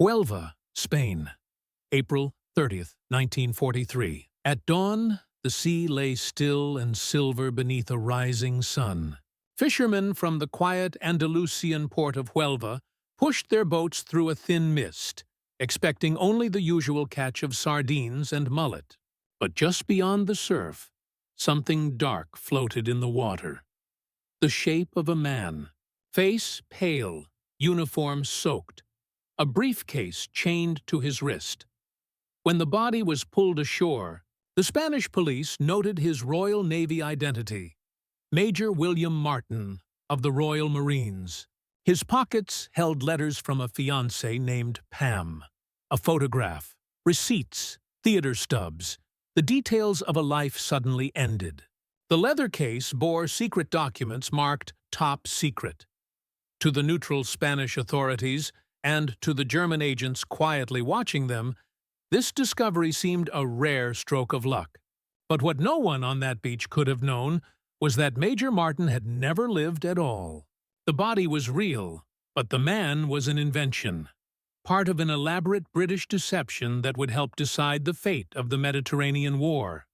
Huelva, Spain, April 30th, 1943. At dawn, the sea lay still and silver beneath a rising sun. Fishermen from the quiet Andalusian port of Huelva pushed their boats through a thin mist, expecting only the usual catch of sardines and mullet. But just beyond the surf, something dark floated in the water. The shape of a man, face pale, uniform soaked, a briefcase chained to his wrist. When the body was pulled ashore, the Spanish police noted his Royal Navy identity, Major William Martin of the Royal Marines. His pockets held letters from a fiancée named Pam, a photograph, receipts, theater stubs, the details of a life suddenly ended. The leather case bore secret documents marked Top Secret. To the neutral Spanish authorities, and to the German agents quietly watching them, this discovery seemed a rare stroke of luck. But what no one on that beach could have known was that Major Martin had never lived at all. The body was real, but the man was an invention, part of an elaborate British deception that would help decide the fate of the Mediterranean War.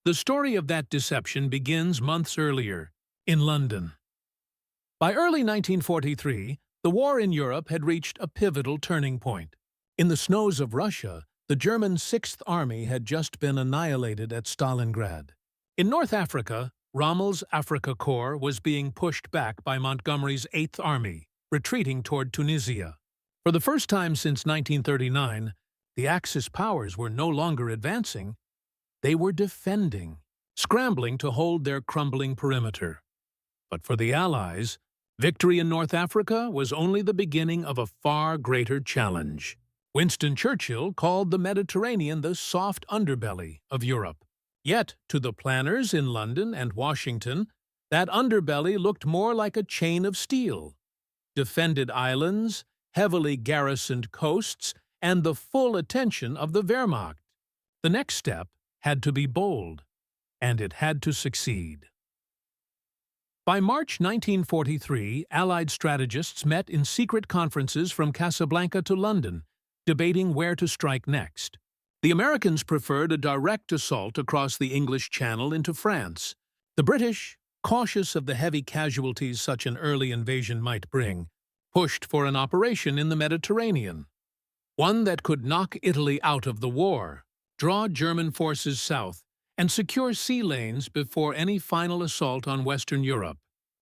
The story of that deception begins months earlier, in London. By early 1943, the war in Europe had reached a pivotal turning point. In the snows of Russia, the German Sixth Army had just been annihilated at Stalingrad. In North Africa, Rommel's Afrika Korps was being pushed back by Montgomery's Eighth Army, retreating toward Tunisia. For the first time since 1939, the Axis powers were no longer advancing. They were defending, scrambling to hold their crumbling perimeter. But for the Allies, victory in North Africa was only the beginning of a far greater challenge. Winston Churchill called the Mediterranean the soft underbelly of Europe. Yet, to the planners in London and Washington, that underbelly looked more like a chain of steel. Defended islands, heavily garrisoned coasts, and the full attention of the Wehrmacht. The next step had to be bold, and it had to succeed. By March 1943, Allied strategists met in secret conferences from Casablanca to London, debating where to strike next. The Americans preferred a direct assault across the English Channel into France. The British, cautious of the heavy casualties such an early invasion might bring, pushed for an operation in the Mediterranean, one that could knock Italy out of the war, draw German forces south, and secure sea lanes before any final assault on Western Europe.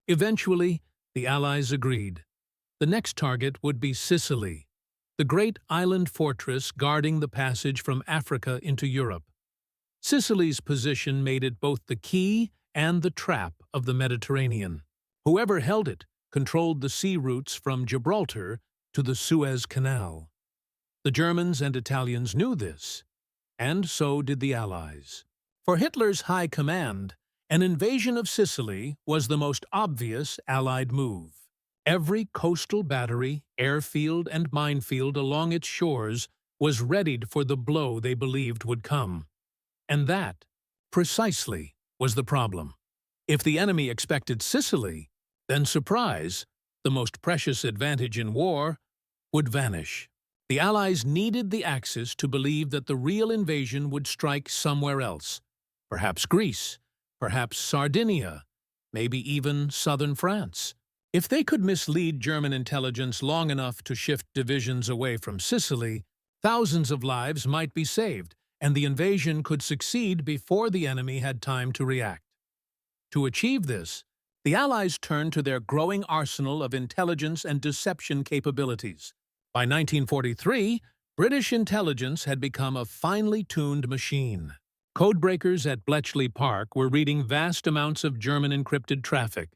Eventually, the Allies agreed. The next target would be Sicily, the great island fortress guarding the passage from Africa into Europe. Sicily's position made it both the key and the trap of the Mediterranean. Whoever held it controlled the sea routes from Gibraltar to the Suez Canal. The Germans and Italians knew this, and so did the Allies. For Hitler's high command, an invasion of Sicily was the most obvious Allied move. Every coastal battery, airfield, and minefield along its shores was readied for the blow they believed would come. And that, precisely, was the problem. If the enemy expected Sicily, then surprise, the most precious advantage in war, would vanish. The Allies needed the Axis to believe that the real invasion would strike somewhere else. Perhaps Greece, perhaps Sardinia, maybe even southern France. If they could mislead German intelligence long enough to shift divisions away from Sicily, thousands of lives might be saved, and the invasion could succeed before the enemy had time to react. To achieve this, the Allies turned to their growing arsenal of intelligence and deception capabilities. By 1943, British intelligence had become a finely tuned machine. Codebreakers at Bletchley Park were reading vast amounts of German encrypted traffic,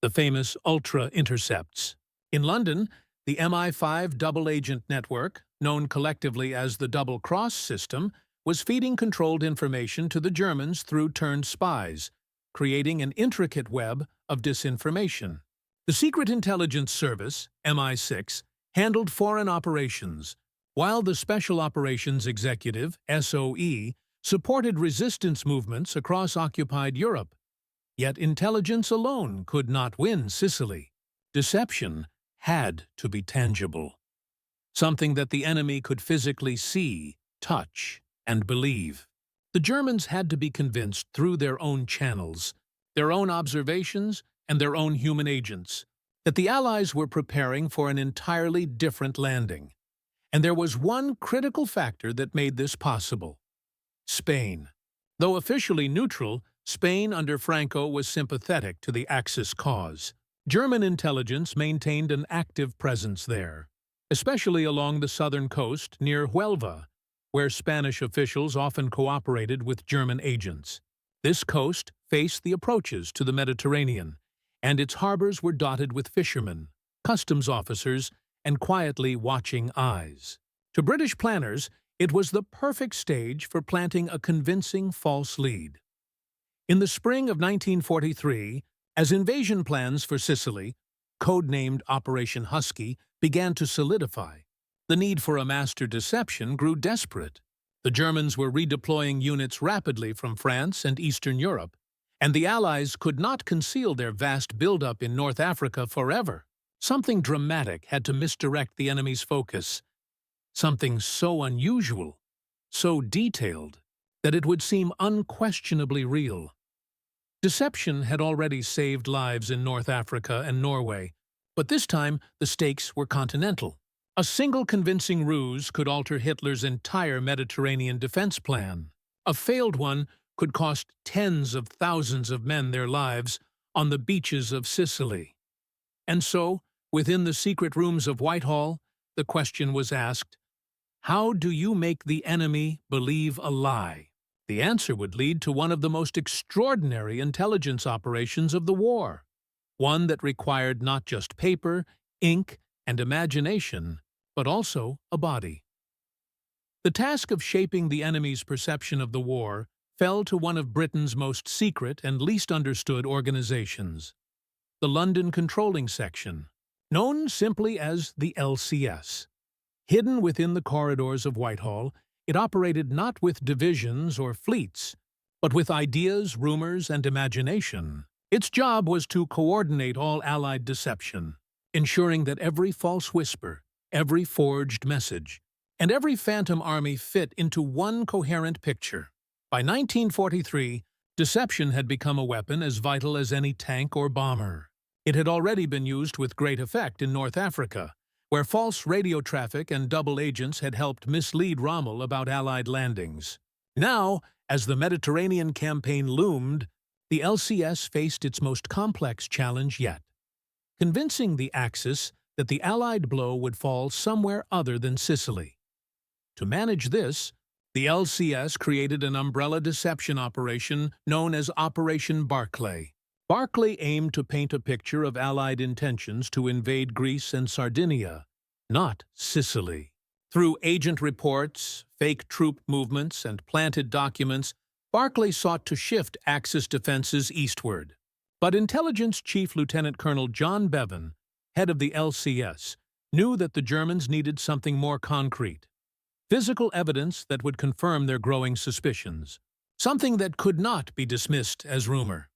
the famous Ultra Intercepts. In London, the MI5 double-agent network, known collectively as the Double Cross system, was feeding controlled information to the Germans through turned spies, creating an intricate web of disinformation. The Secret Intelligence Service, MI6, handled foreign operations, while the Special Operations Executive, SOE, supported resistance movements across occupied Europe. Yet intelligence alone could not win Sicily. Deception had to be tangible. something that the enemy could physically see, touch, and believe. The Germans had to be convinced through their own channels, their own observations, and their own human agents, that the Allies were preparing for an entirely different landing. And there was one critical factor that made this possible: Spain. Though officially neutral, Spain under Franco was sympathetic to the Axis cause. German intelligence maintained an active presence there, especially along the southern coast near Huelva, where Spanish officials often cooperated with German agents. This coast faced the approaches to the Mediterranean, and its harbors were dotted with fishermen, customs officers, and quietly watching eyes. To British planners, it was the perfect stage for planting a convincing false lead. In the spring of 1943, as invasion plans for Sicily, codenamed Operation Husky, began to solidify, the need for a master deception grew desperate. The Germans were redeploying units rapidly from France and Eastern Europe, and the Allies could not conceal their vast buildup in North Africa forever. Something dramatic had to misdirect the enemy's focus, something so unusual, so detailed, that it would seem unquestionably real. Deception had already saved lives in North Africa and Norway, but this time the stakes were continental. A single convincing ruse could alter Hitler's entire Mediterranean defense plan. A failed one could cost tens of thousands of men their lives on the beaches of Sicily. And so, within the secret rooms of Whitehall, the question was asked: how do you make the enemy believe a lie? The answer would lead to one of the most extraordinary intelligence operations of the war, one that required not just paper, ink, and imagination, but also a body. The task of shaping the enemy's perception of the war fell to one of Britain's most secret and least understood organizations, the London Controlling Section, known simply as the LCS. Hidden within the corridors of Whitehall, it operated not with divisions or fleets, but with ideas, rumors, and imagination. Its job was to coordinate all Allied deception, ensuring that every false whisper, every forged message, and every phantom army fit into one coherent picture. By 1943, deception had become a weapon as vital as any tank or bomber. It had already been used with great effect in North Africa, where false radio traffic and double agents had helped mislead Rommel about Allied landings. Now, as the Mediterranean campaign loomed, the LCS faced its most complex challenge yet: convincing the Axis that the Allied blow would fall somewhere other than Sicily. To manage this, the LCS created an umbrella deception operation known as Operation Barclay. Barclay aimed to paint a picture of Allied intentions to invade Greece and Sardinia, not Sicily. Through agent reports, fake troop movements, and planted documents, Barclay sought to shift Axis defenses eastward. But Intelligence Chief Lieutenant Colonel John Bevan, head of the LCS, knew that the Germans needed something more concrete: physical evidence that would confirm their growing suspicions, something that could not be dismissed as rumor.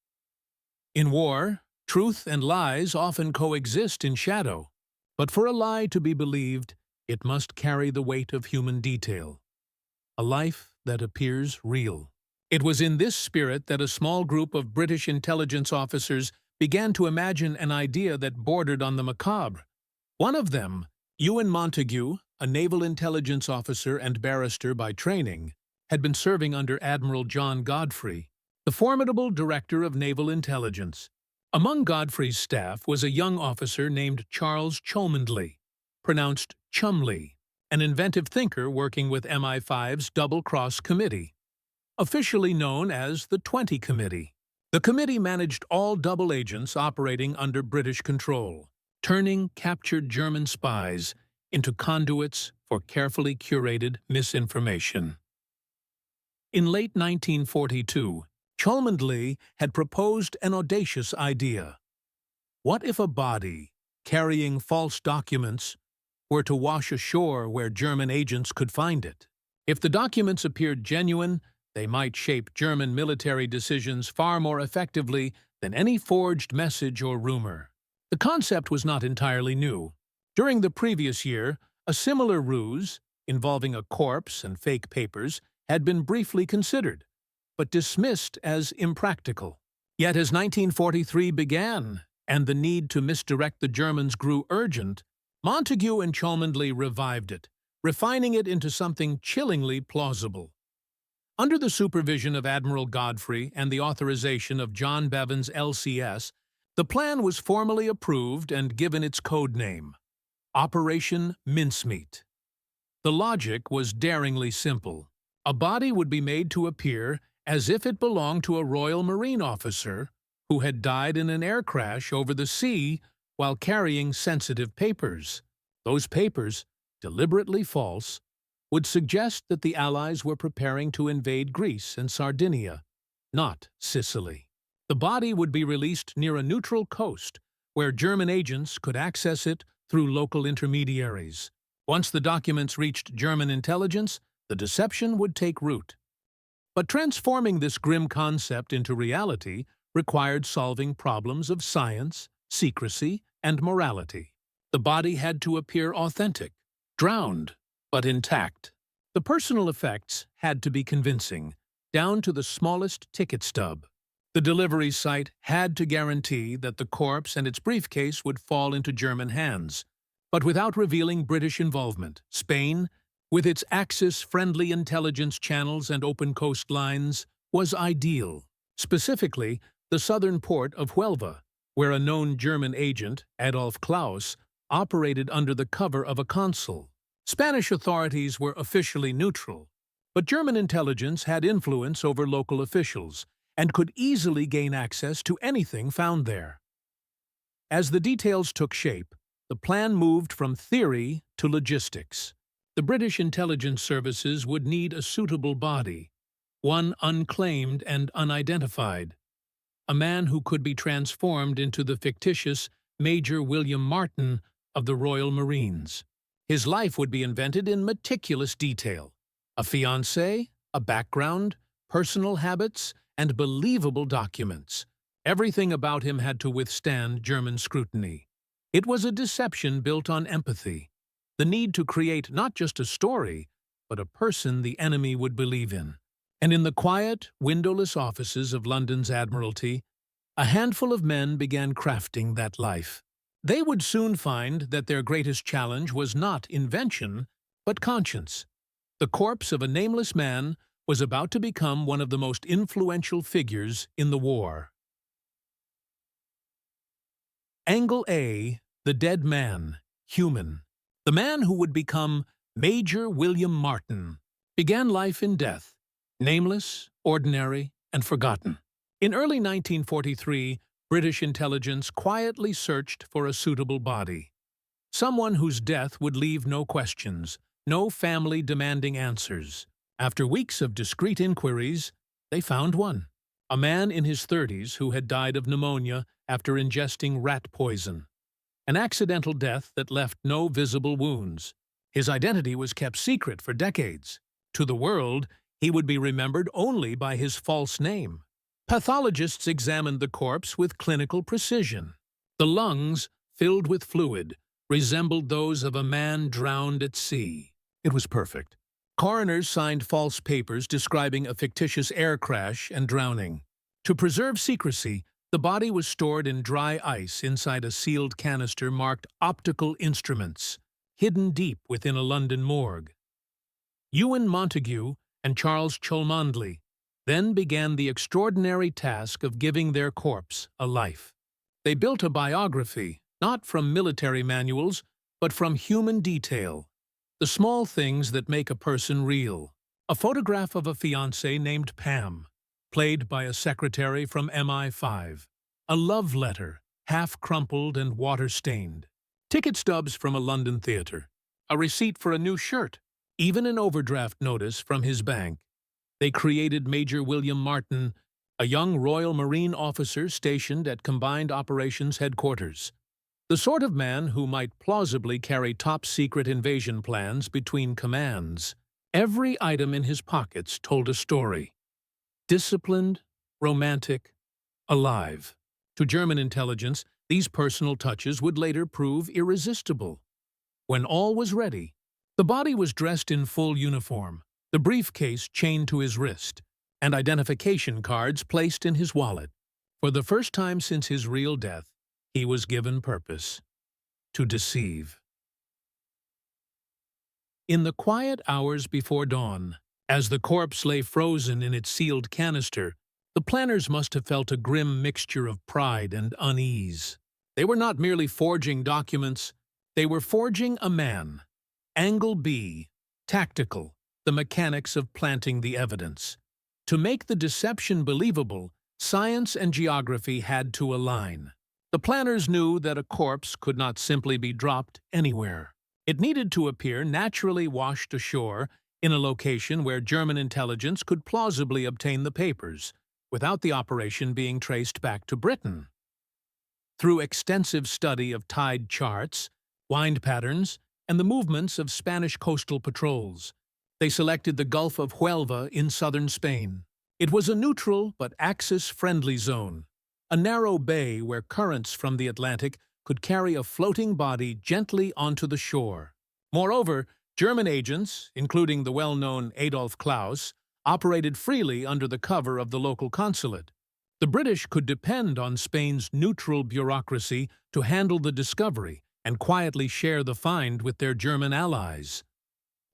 In war, truth and lies often coexist in shadow, but for a lie to be believed, it must carry the weight of human detail, a life that appears real. It was in this spirit that a small group of British intelligence officers began to imagine an idea that bordered on the macabre. One of them, Ewan Montague, a naval intelligence officer and barrister by training, had been serving under Admiral John Godfrey, the formidable director of naval intelligence. Among Godfrey's staff was a young officer named Charles Cholmondeley, pronounced Chumley, an inventive thinker working with MI5's Double Cross Committee, officially known as the 20 Committee. The committee managed all double agents operating under British control, turning captured German spies into conduits for carefully curated misinformation. In late 1942, Cholmondeley had proposed an audacious idea. What if a body, carrying false documents, were to wash ashore where German agents could find it? If the documents appeared genuine, they might shape German military decisions far more effectively than any forged message or rumor. The concept was not entirely new. During the previous year, A similar ruse, involving a corpse and fake papers, had been briefly considered, but dismissed as impractical. Yet as 1943 began, and the need to misdirect the Germans grew urgent, Montagu and Cholmondeley revived it, refining it into something chillingly plausible. Under the supervision of Admiral Godfrey and the authorization of John Bevan's LCS, the plan was formally approved and given its code name, Operation Mincemeat. The logic was daringly simple. A body would be made to appear as if it belonged to a Royal Marine officer who had died in an air crash over the sea while carrying sensitive papers. Those papers, deliberately false, would suggest that the Allies were preparing to invade Greece and Sardinia, not Sicily. The body would be released near a neutral coast, where German agents could access it through local intermediaries. Once the documents reached German intelligence, the deception would take root. But transforming this grim concept into reality required solving problems of science, secrecy, and morality. The body had to appear authentic, drowned, but intact. The personal effects had to be convincing, down to the smallest ticket stub. The delivery site had to guarantee that the corpse and its briefcase would fall into German hands, but without revealing British involvement. Spain, with its Axis-friendly intelligence channels and open coastlines, was ideal. Specifically, the southern port of Huelva, where a known German agent, Adolf Klaus, operated under the cover of a consul. Spanish authorities were officially neutral, but German intelligence had influence over local officials and could easily gain access to anything found there. As the details took shape, the plan moved from theory to logistics. The British intelligence services would need a suitable body, one unclaimed and unidentified, a man who could be transformed into the fictitious Major William Martin of the Royal Marines. His life would be invented in meticulous detail. A fiancé, a background, personal habits, and believable documents. Everything about him had to withstand German scrutiny. It was a deception built on empathy, the need to create not just a story, but a person the enemy would believe in. And in the quiet, windowless offices of London's Admiralty, a handful of men began crafting that life. They would soon find that their greatest challenge was not invention, but conscience. The corpse of a nameless man was about to become one of the most influential figures in the war. Angle A, the dead man, human. The man who would become Major William Martin began life in death, nameless, ordinary, and forgotten. In early 1943, British intelligence quietly searched for a suitable body. Someone whose death would leave no questions, no family demanding answers. After weeks of discreet inquiries, they found one. A man in his 30s who had died of pneumonia after ingesting rat poison. An accidental death that left no visible wounds. His identity was kept secret for decades. To the world, he would be remembered only by his false name. Pathologists examined the corpse with clinical precision. The lungs, filled with fluid, resembled those of a man drowned at sea. It was perfect. Coroners signed false papers describing a fictitious air crash and drowning. To preserve secrecy, the body was stored in dry ice inside a sealed canister marked optical instruments, hidden deep within a London morgue. Ewan Montagu and Charles Cholmondeley then began the extraordinary task of giving their corpse a life. They built a biography, not from military manuals, but from human detail. The small things that make a person real. A photograph of a fiancée named Pam, played by a secretary from MI5. A love letter, half-crumpled and water-stained. Ticket stubs from a London theatre. A receipt for a new shirt. Even an overdraft notice from his bank. They created Major William Martin, a young Royal Marine officer stationed at Combined Operations Headquarters. The sort of man who might plausibly carry top-secret invasion plans between commands. Every item in his pockets told a story. Disciplined, romantic, alive. To German intelligence, these personal touches would later prove irresistible. When all was ready, The body was dressed in full uniform, the briefcase chained to his wrist, and identification cards placed in his wallet. For the first time since his real death, he was given purpose: to deceive. In the quiet hours before dawn, as the corpse lay frozen in its sealed canister, the planners must have felt a grim mixture of pride and unease. They were not merely forging documents, they were forging a man. Angle B, tactical, the mechanics of planting the evidence. To make the deception believable, science and geography had to align. The planners knew that a corpse could not simply be dropped anywhere. It needed to appear naturally washed ashore in a location where German intelligence could plausibly obtain the papers, without the operation being traced back to Britain. Through extensive study of tide charts, wind patterns, and the movements of Spanish coastal patrols, they selected the Gulf of Huelva in southern Spain. It was a neutral but Axis-friendly zone, a narrow bay where currents from the Atlantic could carry a floating body gently onto the shore. Moreover, German agents, including the well-known Adolf Klaus, operated freely under the cover of the local consulate. The British could depend on Spain's neutral bureaucracy to handle the discovery and quietly share the find with their German allies.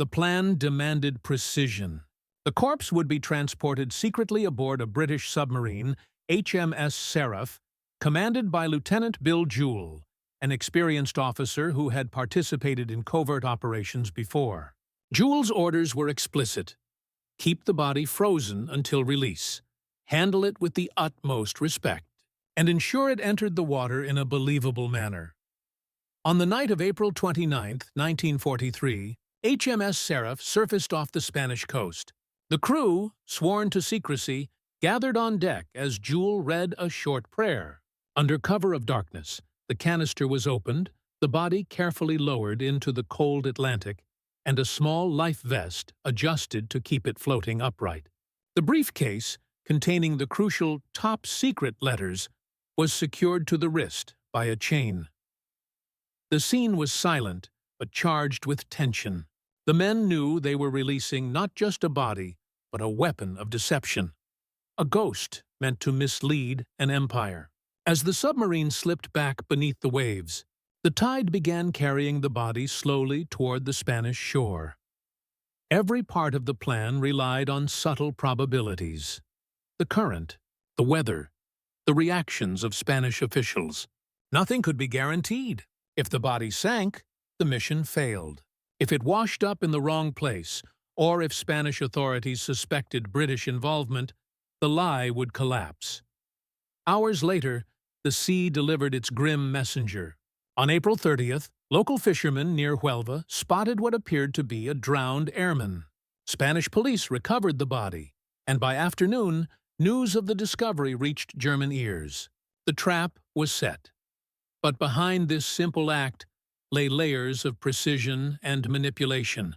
The plan demanded precision. The corpse would be transported secretly aboard a British submarine, HMS Seraph, commanded by Lieutenant Bill Jewell, an experienced officer who had participated in covert operations before. Jewell's orders were explicit: keep the body frozen until release, handle it with the utmost respect, and ensure it entered the water in a believable manner. On the night of April 29, 1943, HMS Seraph surfaced off the Spanish coast. The crew, sworn to secrecy, gathered on deck as Jewell read a short prayer. Under cover of darkness, the canister was opened, the body carefully lowered into the cold Atlantic, and a small life vest adjusted to keep it floating upright. The briefcase, containing the crucial top-secret letters, was secured to the wrist by a chain. The scene was silent, but charged with tension. The men knew they were releasing not just a body, but a weapon of deception. A ghost meant to mislead an empire. As the submarine slipped back beneath the waves, the tide began carrying the body slowly toward the Spanish shore. Every part of the plan relied on subtle probabilities: the current, the weather, the reactions of Spanish officials. Nothing could be guaranteed. If the body sank, the mission failed. If it washed up in the wrong place, or if Spanish authorities suspected British involvement, the lie would collapse. Hours later, the sea delivered its grim messenger. On April 30th, local fishermen near Huelva spotted what appeared to be a drowned airman. Spanish police recovered the body, and by afternoon, news of the discovery reached German ears. The trap was set. But behind this simple act lay layers of precision and manipulation,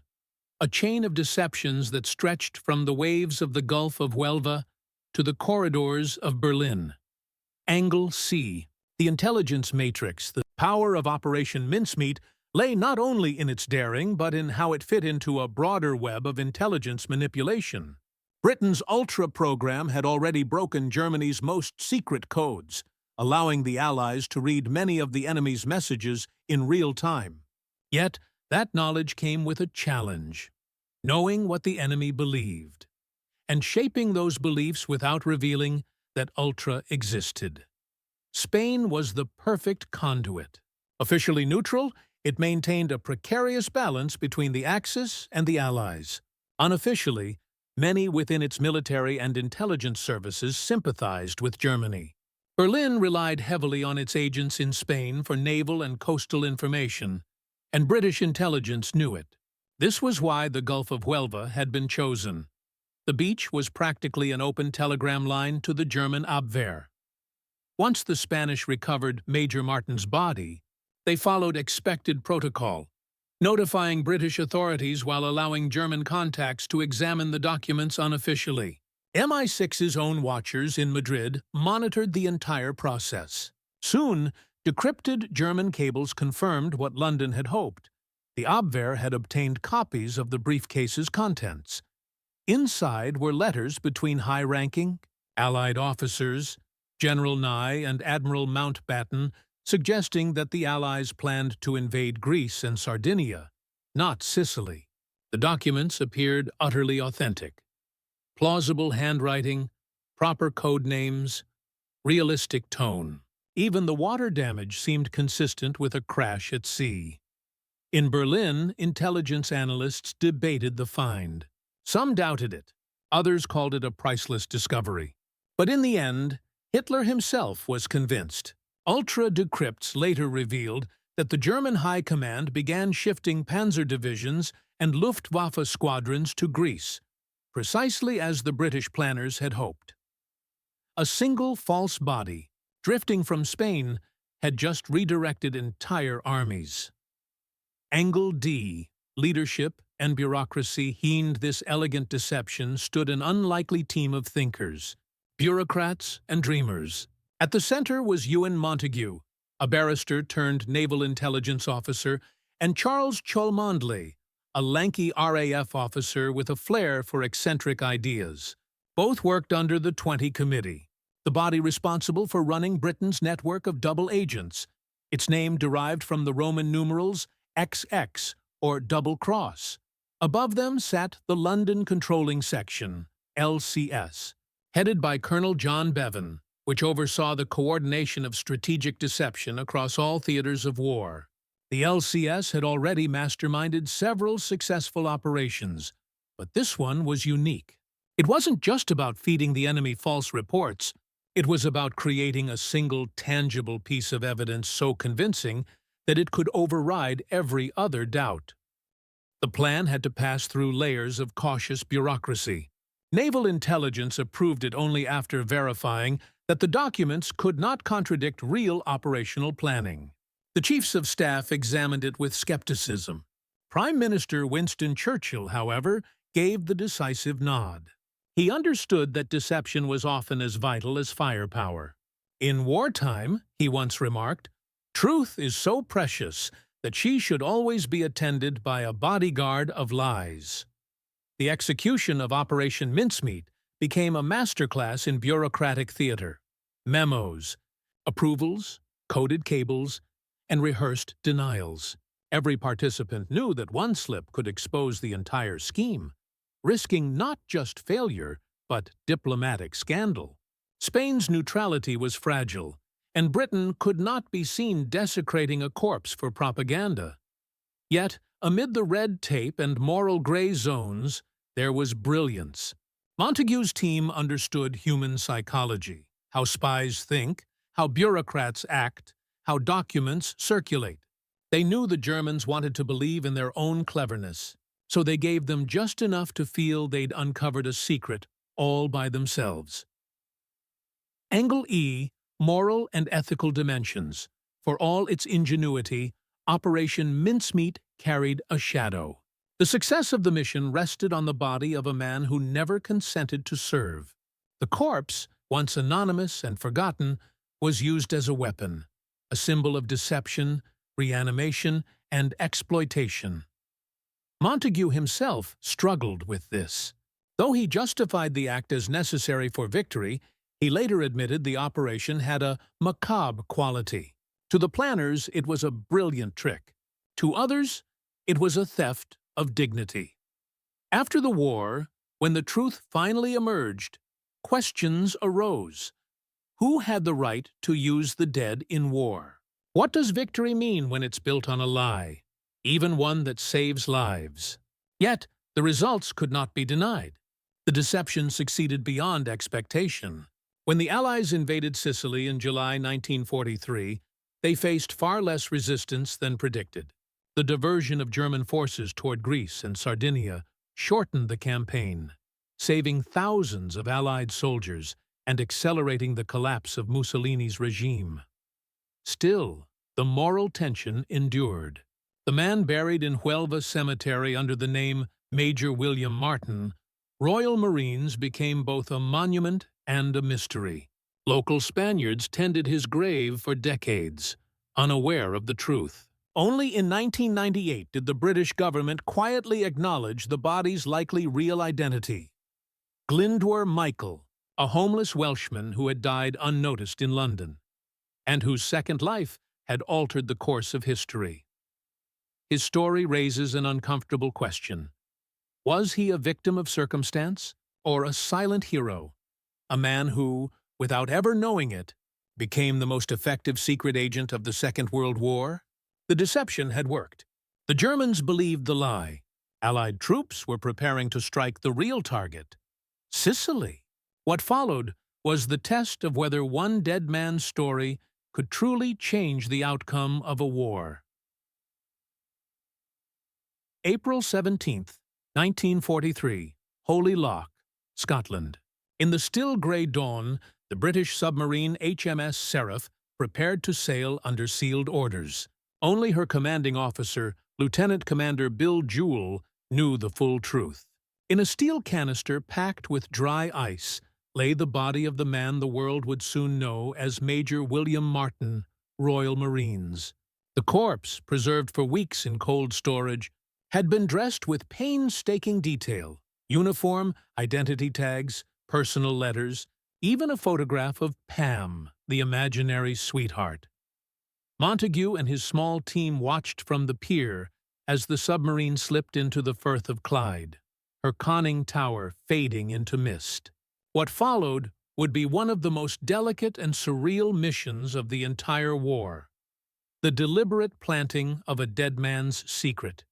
a chain of deceptions that stretched from the waves of the Gulf of Huelva to the corridors of Berlin. Angle C, the intelligence matrix, the power of Operation Mincemeat, lay not only in its daring but in how it fit into a broader web of intelligence manipulation. Britain's Ultra program had already broken Germany's most secret codes, allowing the Allies to read many of the enemy's messages in real time. Yet, that knowledge came with a challenge: knowing what the enemy believed, and shaping those beliefs without revealing that Ultra existed. Spain was the perfect conduit. Officially neutral, it maintained a precarious balance between the Axis and the Allies. Unofficially, many within its military and intelligence services sympathized with Germany. Berlin relied heavily on its agents in Spain for naval and coastal information, and British intelligence knew it. This was why the Gulf of Huelva had been chosen. The beach was practically an open telegram line to the German Abwehr. Once the Spanish recovered Major Martin's body, they followed expected protocol, notifying British authorities while allowing German contacts to examine the documents unofficially. MI6's own watchers in Madrid monitored the entire process. Soon, decrypted German cables confirmed what London had hoped. The Abwehr had obtained copies of the briefcase's contents. Inside were letters between high-ranking Allied officers, General Nye and Admiral Mountbatten, suggesting that the Allies planned to invade Greece and Sardinia, not Sicily. The documents appeared utterly authentic. Plausible handwriting, proper code names, realistic tone. Even the water damage seemed consistent with a crash at sea. In Berlin, intelligence analysts debated the find. Some doubted it. Others called it a priceless discovery. But in the end, Hitler himself was convinced. Ultra-decrypts later revealed that the German High Command began shifting panzer divisions and Luftwaffe squadrons to Greece, precisely as the British planners had hoped. A single false body, drifting from Spain, had just redirected entire armies. Angle D, leadership and bureaucracy, behind this elegant deception stood an unlikely team of thinkers, bureaucrats and dreamers. At the center was Ewan Montagu, a barrister turned naval intelligence officer, and Charles Cholmondeley, a lanky RAF officer with a flair for eccentric ideas. Both worked under the 20 Committee, the body responsible for running Britain's network of double agents. Its name derived from the Roman numerals XX, or double cross. Above them sat the London Controlling Section, LCS, headed by Colonel John Bevan, which oversaw the coordination of strategic deception across all theaters of war. The LCS had already masterminded several successful operations, but this one was unique. It wasn't just about feeding the enemy false reports. It was about creating a single, tangible piece of evidence so convincing that it could override every other doubt. The plan had to pass through layers of cautious bureaucracy. Naval intelligence approved it only after verifying that the documents could not contradict real operational planning. The chiefs of staff examined it with skepticism. Prime Minister Winston Churchill, however, gave the decisive nod. He understood that deception was often as vital as firepower. In wartime, he once remarked, truth is so precious that she should always be attended by a bodyguard of lies. The execution of Operation Mincemeat became a masterclass in bureaucratic theater. Memos, approvals, coded cables, and rehearsed denials. Every participant knew that one slip could expose the entire scheme, risking not just failure, but diplomatic scandal. Spain's neutrality was fragile, and Britain could not be seen desecrating a corpse for propaganda. Yet, amid the red tape and moral gray zones, there was brilliance. Montagu's team understood human psychology, how spies think, how bureaucrats act, how documents circulate. They knew the Germans wanted to believe in their own cleverness, so they gave them just enough to feel they'd uncovered a secret all by themselves. Angle E, moral and ethical dimensions. For all its ingenuity, Operation Mincemeat carried a shadow. The success of the mission rested on the body of a man who never consented to serve. The corpse, once anonymous and forgotten, was used as a weapon, a symbol of deception, reanimation, and exploitation. Montagu himself struggled with this. Though he justified the act as necessary for victory, he later admitted the operation had a macabre quality. To the planners, it was a brilliant trick. To others, it was a theft of dignity. After the war, when the truth finally emerged, questions arose. Who had the right to use the dead in war? What does victory mean when it's built on a lie, even one that saves lives? Yet, the results could not be denied. The deception succeeded beyond expectation. When the Allies invaded Sicily in July 1943, they faced far less resistance than predicted. The diversion of German forces toward Greece and Sardinia shortened the campaign, saving thousands of Allied soldiers and accelerating the collapse of Mussolini's regime. Still, the moral tension endured. The man buried in Huelva Cemetery under the name Major William Martin, Royal Marines became both a monument and a mystery. Local Spaniards tended his grave for decades, unaware of the truth. Only in 1998 did the British government quietly acknowledge the body's likely real identity. Glyndwr Michael, a homeless Welshman who had died unnoticed in London, and whose second life had altered the course of history. His story raises an uncomfortable question. Was he a victim of circumstance, or a silent hero, a man who, without ever knowing it, became the most effective secret agent of the Second World War? The deception had worked. The Germans believed the lie. Allied troops were preparing to strike the real target, Sicily. What followed was the test of whether one dead man's story could truly change the outcome of a war. April 17, 1943, Holy Loch, Scotland. In the still grey dawn, the British submarine HMS Seraph prepared to sail under sealed orders. Only her commanding officer, Lieutenant Commander Bill Jewell, knew the full truth. In a steel canister packed with dry ice lay the body of the man the world would soon know as Major William Martin, Royal Marines. The corpse, preserved for weeks in cold storage, had been dressed with painstaking detail: uniform, identity tags, personal letters, even a photograph of Pam, the imaginary sweetheart. Montague and his small team watched from the pier as the submarine slipped into the Firth of Clyde, her conning tower fading into mist. What followed would be one of the most delicate and surreal missions of the entire war: the deliberate planting of a dead man's secret.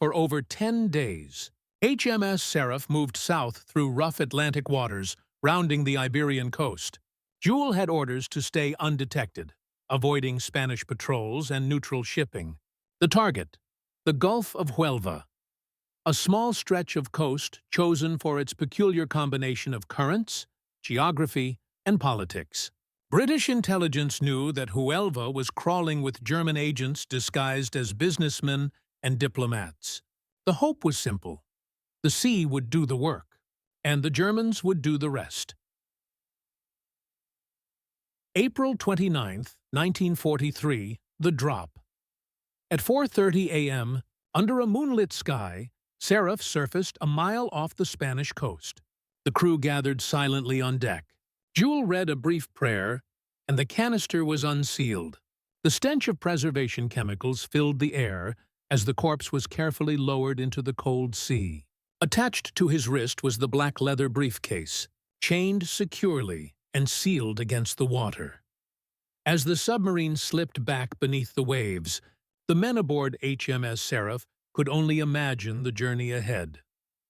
For over 10 days, HMS Seraph moved south through rough Atlantic waters, rounding the Iberian coast. Jewell had orders to stay undetected, avoiding Spanish patrols and neutral shipping. The target, the Gulf of Huelva, a small stretch of coast chosen for its peculiar combination of currents, geography, and politics. British intelligence knew that Huelva was crawling with German agents disguised as businessmen and diplomats. The hope was simple. The sea would do the work, and the Germans would do the rest. April 29, 1943, the drop. At 4:30 a.m., under a moonlit sky, Seraph surfaced a mile off the Spanish coast. The crew gathered silently on deck. Jewell read a brief prayer, and the canister was unsealed. The stench of preservation chemicals filled the air as the corpse was carefully lowered into the cold sea. Attached to his wrist was the black leather briefcase, chained securely and sealed against the water. As the submarine slipped back beneath the waves, the men aboard HMS Seraph could only imagine the journey ahead.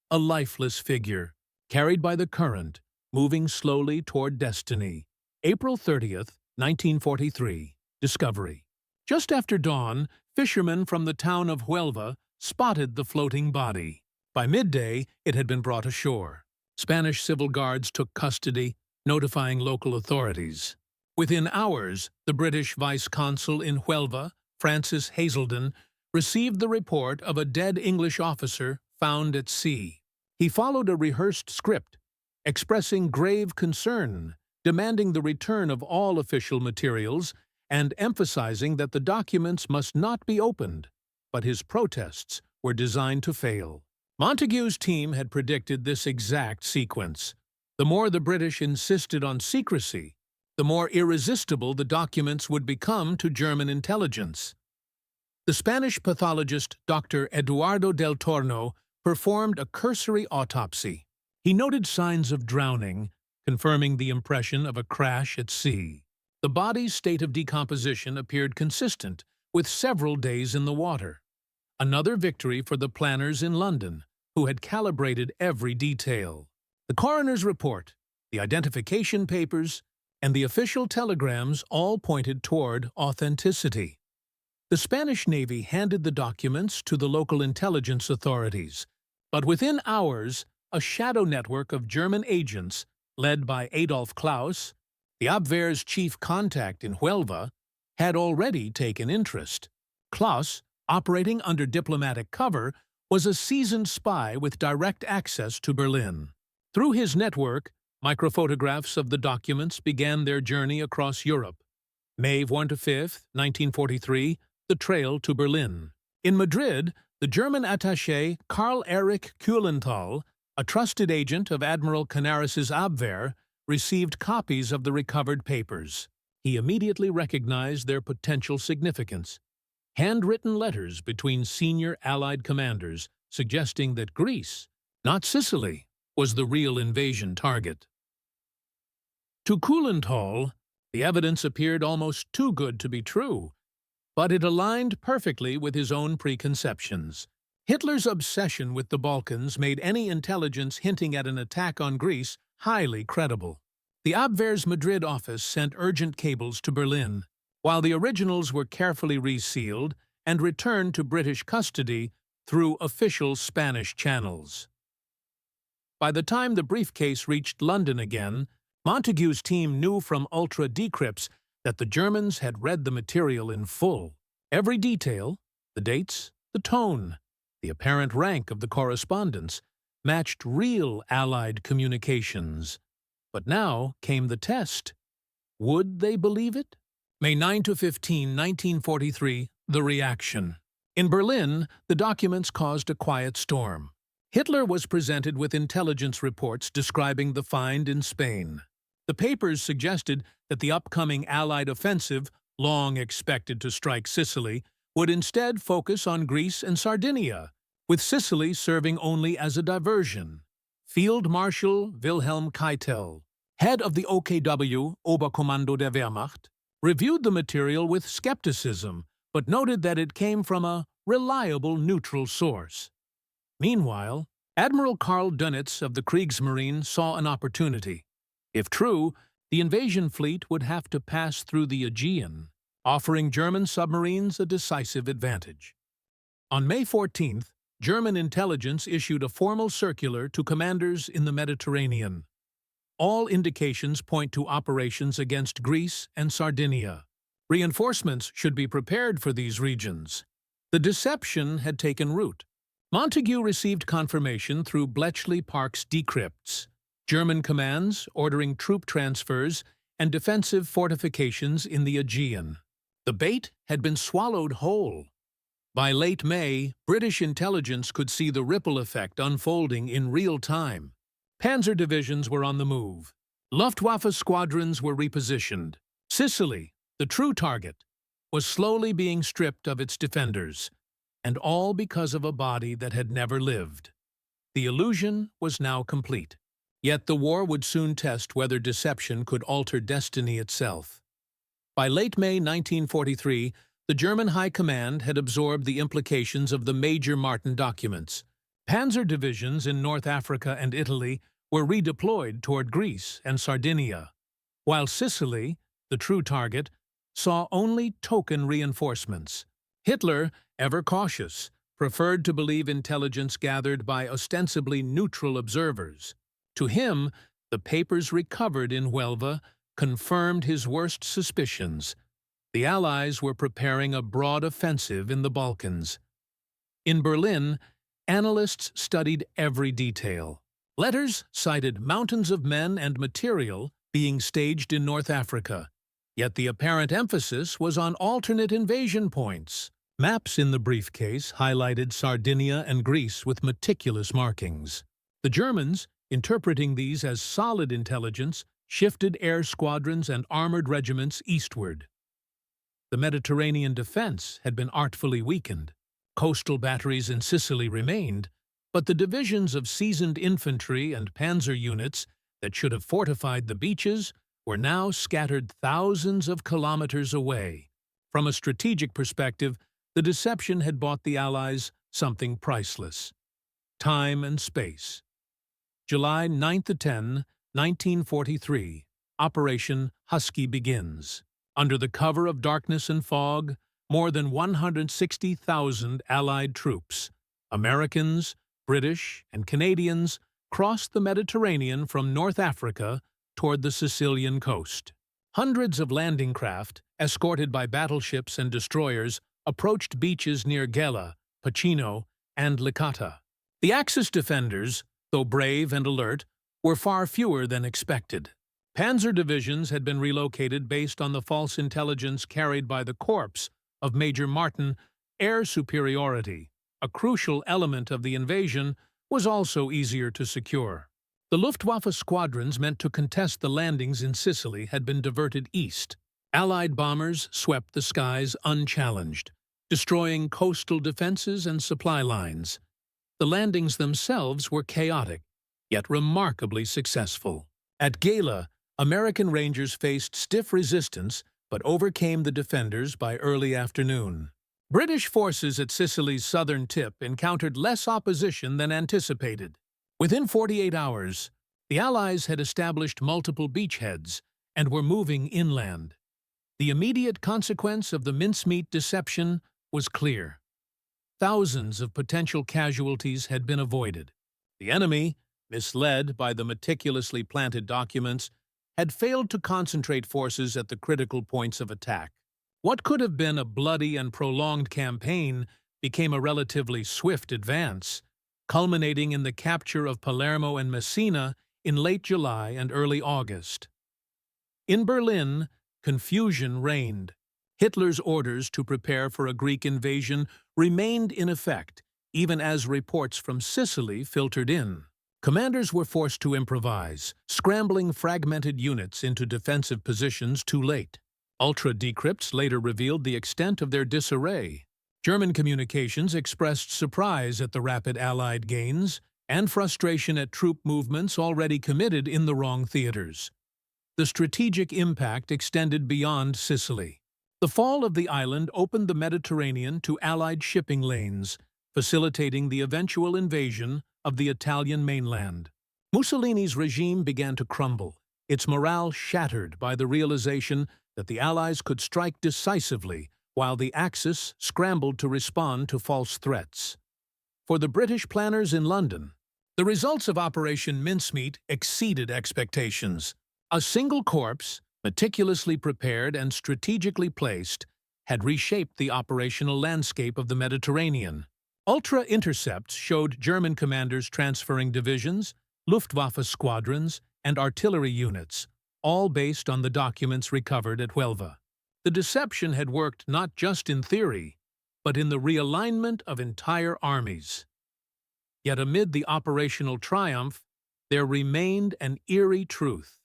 A lifeless figure, carried by the current, moving slowly toward destiny. April 30th, 1943, discovery. Just after dawn, fishermen from the town of Huelva spotted the floating body. By midday, it had been brought ashore. Spanish civil guards took custody, notifying local authorities. Within hours, the British vice-consul in Huelva, Francis Hazelden, received the report of a dead English officer found at sea. He followed a rehearsed script, expressing grave concern, demanding the return of all official materials, and emphasizing that the documents must not be opened. But his protests were designed to fail. Montague's team had predicted this exact sequence. The more the British insisted on secrecy, the more irresistible the documents would become to German intelligence. The Spanish pathologist Dr. Eduardo del Torno performed a cursory autopsy. He noted signs of drowning, confirming the impression of a crash at sea. The body's state of decomposition appeared consistent with several days in the water. Another victory for the planners in London, who had calibrated every detail. The coroner's report, the identification papers, and the official telegrams all pointed toward authenticity. The Spanish Navy handed the documents to the local intelligence authorities, but within hours, a shadow network of German agents, led by Adolf Klaus, the Abwehr's chief contact in Huelva, had already taken interest. Klaus, operating under diplomatic cover, was a seasoned spy with direct access to Berlin. Through his network, microphotographs of the documents began their journey across Europe. May 1–5, 1943, the trail to Berlin. In Madrid, the German attaché Karl Erich Kuhlenthal, a trusted agent of Admiral Canaris's Abwehr, received copies of the recovered papers. He immediately recognized their potential significance. Handwritten letters between senior Allied commanders suggesting that Greece, not Sicily, was the real invasion target. To Kuhlenthal, the evidence appeared almost too good to be true, but it aligned perfectly with his own preconceptions. Hitler's obsession with the Balkans made any intelligence hinting at an attack on Greece highly credible. The Abwehr's Madrid office sent urgent cables to Berlin, while the originals were carefully resealed and returned to British custody through official Spanish channels. By the time the briefcase reached London again, Montagu's team knew from ultra-decrypts that the Germans had read the material in full. Every detail, the dates, the tone, the apparent rank of the correspondence, matched real Allied communications. But now came the test. Would they believe it? May 9–15, 1943, the reaction. In Berlin, the documents caused a quiet storm. Hitler was presented with intelligence reports describing the find in Spain. The papers suggested that the upcoming Allied offensive, long expected to strike Sicily, would instead focus on Greece and Sardinia, with Sicily serving only as a diversion. Field Marshal Wilhelm Keitel, head of the OKW, Oberkommando der Wehrmacht, reviewed the material with skepticism, but noted that it came from a reliable neutral source. Meanwhile, Admiral Karl Dönitz of the Kriegsmarine saw an opportunity. If true, the invasion fleet would have to pass through the Aegean, offering German submarines a decisive advantage. On May 14th, German intelligence issued a formal circular to commanders in the Mediterranean. All indications point to operations against Greece and Sardinia. Reinforcements should be prepared for these regions. The deception had taken root. Montagu received confirmation through Bletchley Park's decrypts, German commands ordering troop transfers and defensive fortifications in the Aegean. The bait had been swallowed whole. By late May, British intelligence could see the ripple effect unfolding in real time. Panzer divisions were on the move. Luftwaffe squadrons were repositioned. Sicily, the true target, was slowly being stripped of its defenders, and all because of a body that had never lived. The illusion was now complete. Yet the war would soon test whether deception could alter destiny itself. By late May 1943, the German High Command had absorbed the implications of the major Martin documents. Panzer divisions in North Africa and Italy were redeployed toward Greece and Sardinia, while Sicily, the true target, saw only token reinforcements. Hitler, ever cautious, preferred to believe intelligence gathered by ostensibly neutral observers. To him, the papers recovered in Huelva confirmed his worst suspicions. The Allies were preparing a broad offensive in the Balkans. In Berlin, analysts studied every detail. Letters cited mountains of men and material being staged in North Africa, yet the apparent emphasis was on alternate invasion points. Maps in the briefcase highlighted Sardinia and Greece with meticulous markings. The Germans, interpreting these as solid intelligence, shifted air squadrons and armored regiments eastward. The Mediterranean defense had been artfully weakened. Coastal batteries in Sicily remained, but the divisions of seasoned infantry and panzer units that should have fortified the beaches were now scattered thousands of kilometers away. From a strategic perspective, the deception had bought the Allies something priceless: time and space. July 9–10, 1943, Operation Husky begins. Under the cover of darkness and fog, more than 160,000 Allied troops, Americans, British, and Canadians, crossed the Mediterranean from North Africa toward the Sicilian coast. Hundreds of landing craft, escorted by battleships and destroyers, approached beaches near Gela, Pacino, and Licata. The Axis defenders, though brave and alert, were far fewer than expected. Panzer divisions had been relocated based on the false intelligence carried by the corps of Major Martin, air superiority, a crucial element of the invasion, was also easier to secure. The Luftwaffe squadrons meant to contest the landings in Sicily had been diverted east. Allied bombers swept the skies unchallenged, destroying coastal defenses and supply lines. The landings themselves were chaotic, yet remarkably successful. At Gela, American Rangers faced stiff resistance but overcame the defenders by early afternoon. British forces at Sicily's southern tip encountered less opposition than anticipated. Within 48 hours, the Allies had established multiple beachheads and were moving inland. The immediate consequence of the mincemeat deception was clear. Thousands of potential casualties had been avoided. The enemy, misled by the meticulously planted documents, had failed to concentrate forces at the critical points of attack. What could have been a bloody and prolonged campaign became a relatively swift advance, culminating in the capture of Palermo and Messina in late July and early August. In Berlin, confusion reigned. Hitler's orders to prepare for a Greek invasion remained in effect, even as reports from Sicily filtered in. Commanders were forced to improvise, scrambling fragmented units into defensive positions too late. Ultra-decrypts later revealed the extent of their disarray. German communications expressed surprise at the rapid Allied gains and frustration at troop movements already committed in the wrong theaters. The strategic impact extended beyond Sicily. The fall of the island opened the Mediterranean to Allied shipping lanes, facilitating the eventual invasion of the Italian mainland. Mussolini's regime began to crumble, its morale shattered by the realization that the Allies could strike decisively while the Axis scrambled to respond to false threats. For the British planners in London, the results of Operation Mincemeat exceeded expectations. A single corps, meticulously prepared and strategically placed, had reshaped the operational landscape of the Mediterranean. Ultra-intercepts showed German commanders transferring divisions, Luftwaffe squadrons, and artillery units, all based on the documents recovered at Huelva. The deception had worked not just in theory, but in the realignment of entire armies. Yet amid the operational triumph, there remained an eerie truth.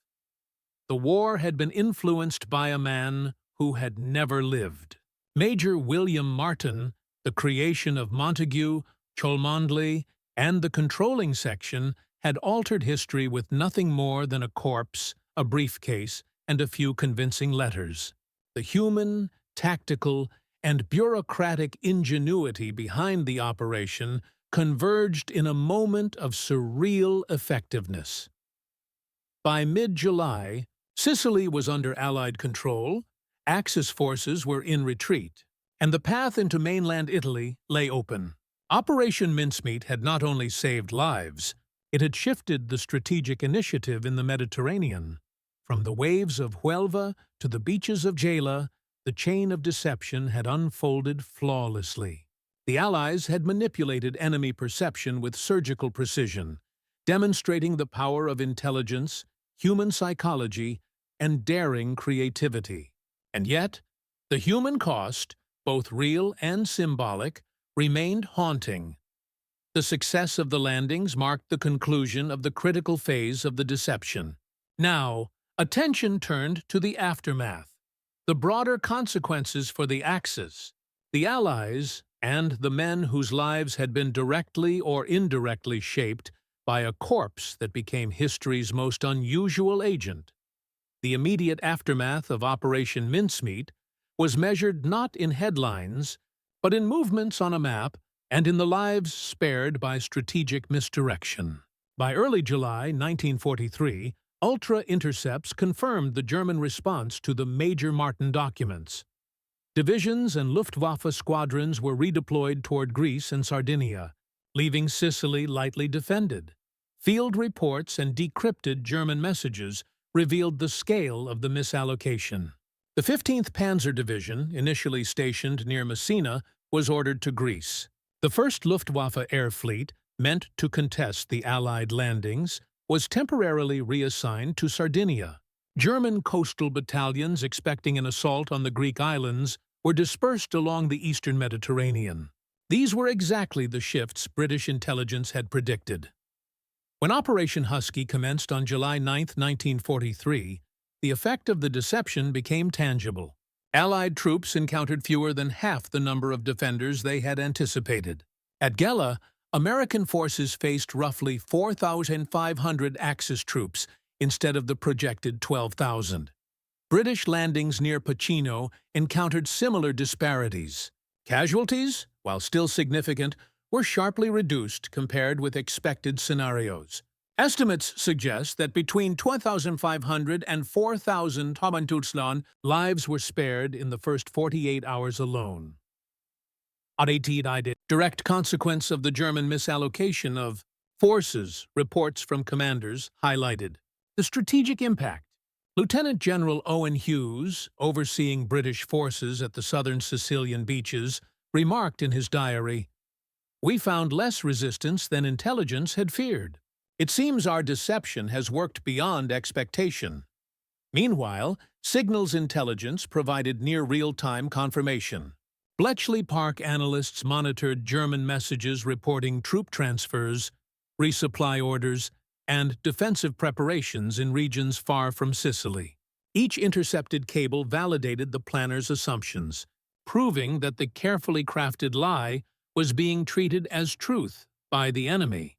The war had been influenced by a man who had never lived. Major William Martin, the creation of Montague, Cholmondeley, and the controlling section, had altered history with nothing more than a corpse, a briefcase, and a few convincing letters. The human, tactical, and bureaucratic ingenuity behind the operation converged in a moment of surreal effectiveness. By mid-July, Sicily was under Allied control, Axis forces were in retreat, and the path into mainland Italy lay open. Operation Mincemeat had not only saved lives, it had shifted the strategic initiative in the Mediterranean. From the waves of Huelva to the beaches of Gela, the chain of deception had unfolded flawlessly. The Allies had manipulated enemy perception with surgical precision, demonstrating the power of intelligence, human psychology, and daring creativity. And yet, the human cost, both real and symbolic, remained haunting. The success of the landings marked the conclusion of the critical phase of the deception. Now, attention turned to the aftermath, the broader consequences for the Axis, the Allies, and the men whose lives had been directly or indirectly shaped by a corpse that became history's most unusual agent. The immediate aftermath of Operation Mincemeat was measured not in headlines, but in movements on a map and in the lives spared by strategic misdirection. By early July 1943, ultra-intercepts confirmed the German response to the Major Martin documents. Divisions and Luftwaffe squadrons were redeployed toward Greece and Sardinia, leaving Sicily lightly defended. Field reports and decrypted German messages revealed the scale of the misallocation. The 15th Panzer Division, initially stationed near Messina, was ordered to Greece. The 1st Luftwaffe Air Fleet, meant to contest the Allied landings, was temporarily reassigned to Sardinia. German coastal battalions expecting an assault on the Greek islands were dispersed along the eastern Mediterranean. These were exactly the shifts British intelligence had predicted. When Operation Husky commenced on July 9, 1943, the effect of the deception became tangible. Allied troops encountered fewer than half the number of defenders they had anticipated. At Gela, American forces faced roughly 4,500 Axis troops instead of the projected 12,000. British landings near Pachino encountered similar disparities. Casualties, while still significant, were sharply reduced compared with expected scenarios. Estimates suggest that between 2,500 and 4,000 Habantutslan lives were spared in the first 48 hours alone. A direct consequence of the German misallocation of forces, reports from commanders highlighted the strategic impact. Lieutenant General Owen Hughes, overseeing British forces at the southern Sicilian beaches, remarked in his diary, "We found less resistance than intelligence had feared. It seems our deception has worked beyond expectation." Meanwhile, signals intelligence provided near real-time confirmation. Bletchley Park analysts monitored German messages reporting troop transfers, resupply orders, and defensive preparations in regions far from Sicily. Each intercepted cable validated the planners' assumptions, proving that the carefully crafted lie was being treated as truth by the enemy.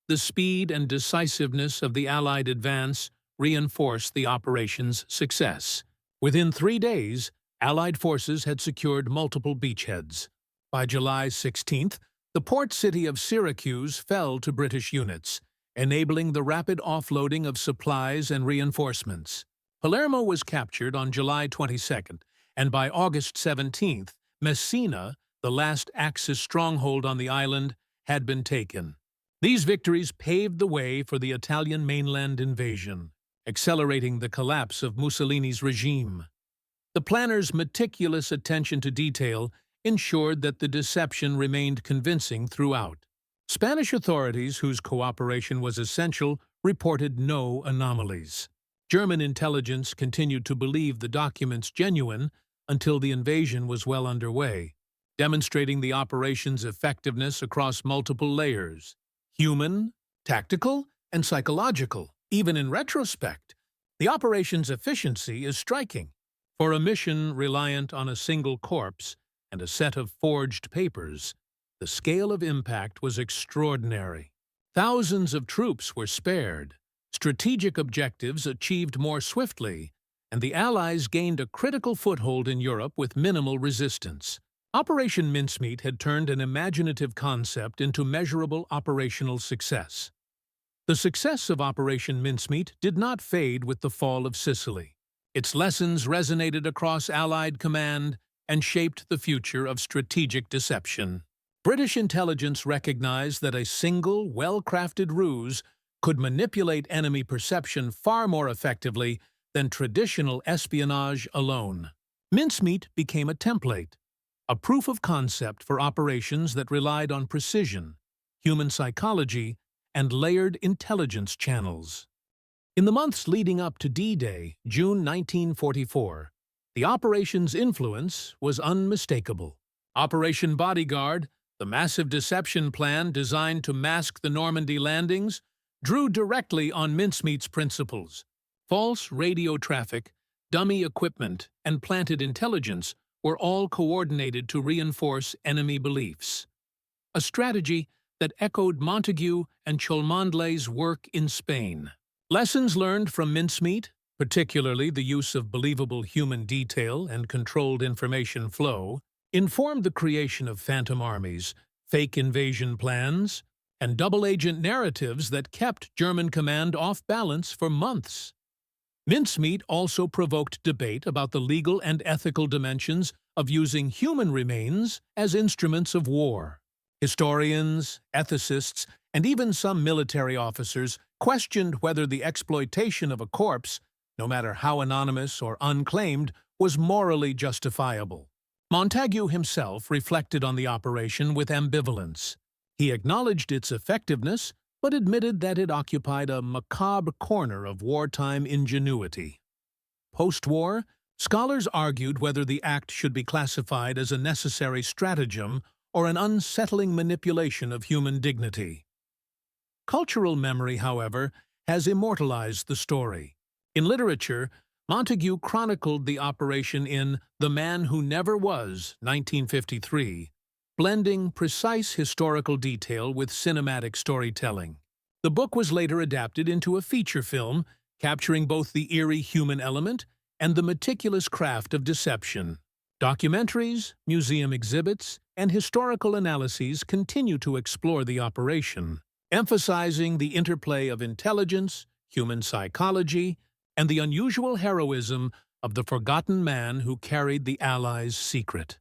The speed and decisiveness of the Allied advance reinforced the operation's success. Within 3 days, Allied forces had secured multiple beachheads. By July 16th, the port city of Syracuse fell to British units, enabling the rapid offloading of supplies and reinforcements. Palermo was captured on July 22nd, and by August 17th, Messina, the last Axis stronghold on the island, had been taken. These victories paved the way for the Italian mainland invasion, accelerating the collapse of Mussolini's regime. The planners' meticulous attention to detail ensured that the deception remained convincing throughout. Spanish authorities, whose cooperation was essential, reported no anomalies. German intelligence continued to believe the documents genuine until the invasion was well underway, demonstrating the operation's effectiveness across multiple layers: human, tactical, and psychological. Even in retrospect, the operation's efficiency is striking. For a mission reliant on a single corpse and a set of forged papers, the scale of impact was extraordinary. Thousands of troops were spared, strategic objectives achieved more swiftly, and the Allies gained a critical foothold in Europe with minimal resistance. Operation Mincemeat had turned an imaginative concept into measurable operational success. The success of Operation Mincemeat did not fade with the fall of Sicily. Its lessons resonated across Allied command and shaped the future of strategic deception. British intelligence recognized that a single, well-crafted ruse could manipulate enemy perception far more effectively than traditional espionage alone. Mincemeat became a template, a proof of concept for operations that relied on precision, human psychology, and layered intelligence channels. In the months leading up to D-Day, June 1944, the operation's influence was unmistakable. Operation Bodyguard, the massive deception plan designed to mask the Normandy landings, drew directly on Mincemeat's principles. False radio traffic, dummy equipment, and planted intelligence were all coordinated to reinforce enemy beliefs. A strategy that echoed Montague and Cholmondeley's work in Spain. Lessons learned from Mincemeat, particularly the use of believable human detail and controlled information flow, informed the creation of phantom armies, fake invasion plans, and double-agent narratives that kept German command off balance for months. Mincemeat also provoked debate about the legal and ethical dimensions of using human remains as instruments of war. Historians, ethicists, and even some military officers questioned whether the exploitation of a corpse, no matter how anonymous or unclaimed, was morally justifiable. Montague himself reflected on the operation with ambivalence. He acknowledged its effectiveness, but admitted that it occupied a macabre corner of wartime ingenuity. Post-war, Scholars argued whether the act should be classified as a necessary stratagem or an unsettling manipulation of human dignity. Cultural memory, however, has immortalized the story. In literature, Montague chronicled the operation in The Man Who Never Was, 1953, blending precise historical detail with cinematic storytelling. The book was later adapted into a feature film, capturing both the eerie human element and the meticulous craft of deception. Documentaries, museum exhibits, and historical analyses continue to explore the operation, emphasizing the interplay of intelligence, human psychology, and the unusual heroism of the forgotten man who carried the Allies' secret.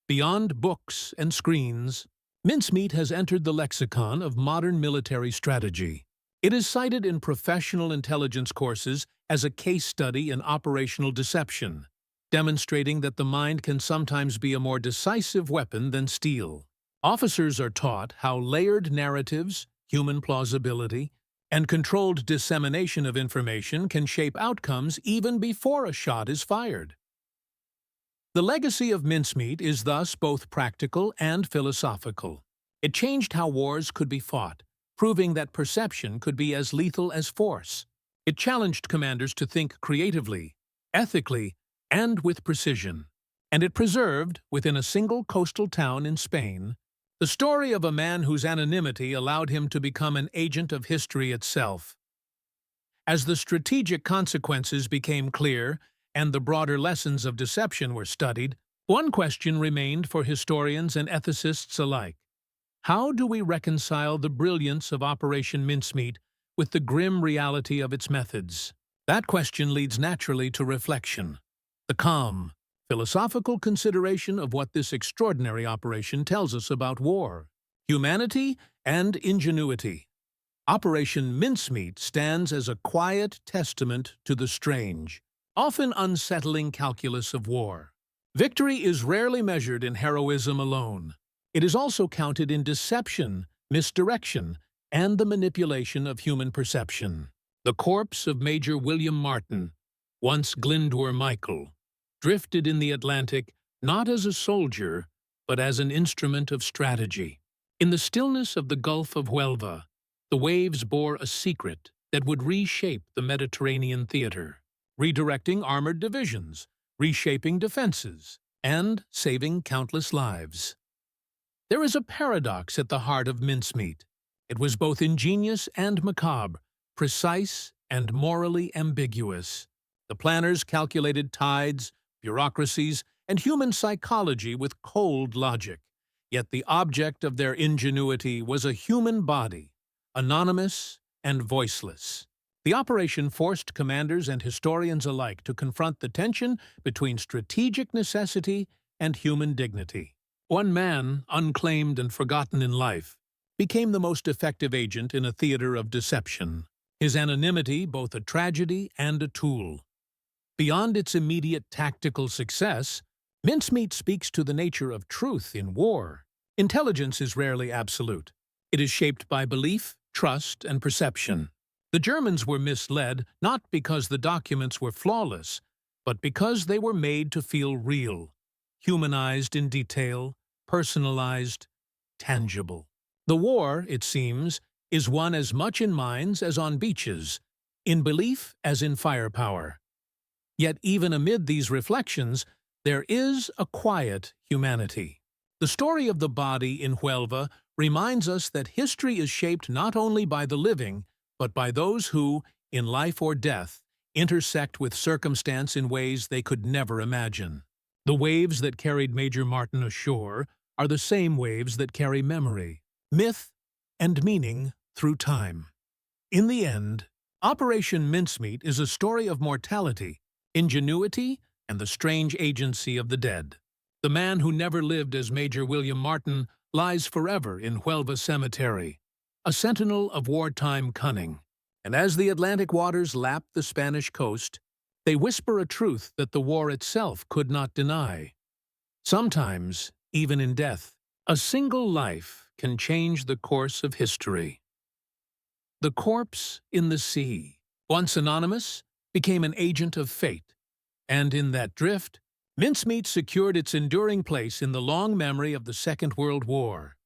Beyond books and screens, mincemeat has entered the lexicon of modern military strategy. It is cited in professional intelligence courses as a case study in operational deception, demonstrating that the mind can sometimes be a more decisive weapon than steel. Officers are taught how layered narratives, human plausibility, and controlled dissemination of information can shape outcomes even before a shot is fired. The legacy of mincemeat is thus both practical and philosophical. It changed how wars could be fought, proving that perception could be as lethal as force. It challenged commanders to think creatively, ethically, and with precision. And it preserved, within a single coastal town in Spain, the story of a man whose anonymity allowed him to become an agent of history itself. As the strategic consequences became clear and the broader lessons of deception were studied, one question remained for historians and ethicists alike. How do we reconcile the brilliance of Operation Mincemeat with the grim reality of its methods? That question leads naturally to reflection, the calm, philosophical consideration of what this extraordinary operation tells us about war, humanity, and ingenuity. Operation Mincemeat stands as a quiet testament to the strange, often unsettling calculus of war. Victory is rarely measured in heroism alone. It is also counted in deception, misdirection, and the manipulation of human perception. The corpse of Major William Martin, once Glyndwr Michael, drifted in the Atlantic not as a soldier, but as an instrument of strategy. In the stillness of the Gulf of Huelva, the waves bore a secret that would reshape the Mediterranean theater, redirecting armored divisions, reshaping defenses, and saving countless lives. There is a paradox at the heart of mincemeat. It was both ingenious and macabre, precise and morally ambiguous. The planners calculated tides, bureaucracies, and human psychology with cold logic. Yet the object of their ingenuity was a human body, anonymous and voiceless. The operation forced commanders and historians alike to confront the tension between strategic necessity and human dignity. One man, unclaimed and forgotten in life, became the most effective agent in a theater of deception, his anonymity both a tragedy and a tool. Beyond its immediate tactical success, mincemeat speaks to the nature of truth in war. Intelligence is rarely absolute. It is shaped by belief, trust, and perception. The Germans were misled not because the documents were flawless, but because they were made to feel real, humanized in detail, personalized, tangible. The war, it seems, is won as much in mines as on beaches, in belief as in firepower. Yet even amid these reflections, there is a quiet humanity. The story of the body in Huelva reminds us that history is shaped not only by the living, but by those who, in life or death, intersect with circumstance in ways they could never imagine. The waves that carried Major Martin ashore are the same waves that carry memory, myth, and meaning through time. In the end, Operation Mincemeat is a story of mortality, ingenuity, and the strange agency of the dead. The man who never lived as Major William Martin lies forever in Huelva Cemetery, a sentinel of wartime cunning. And as the Atlantic waters lap the Spanish coast, they whisper a truth that the war itself could not deny. Sometimes, even in death, a single life can change the course of history. The corpse in the sea, once anonymous, became an agent of fate, And in that drift, mincemeat secured its enduring place in the long memory of the Second World War.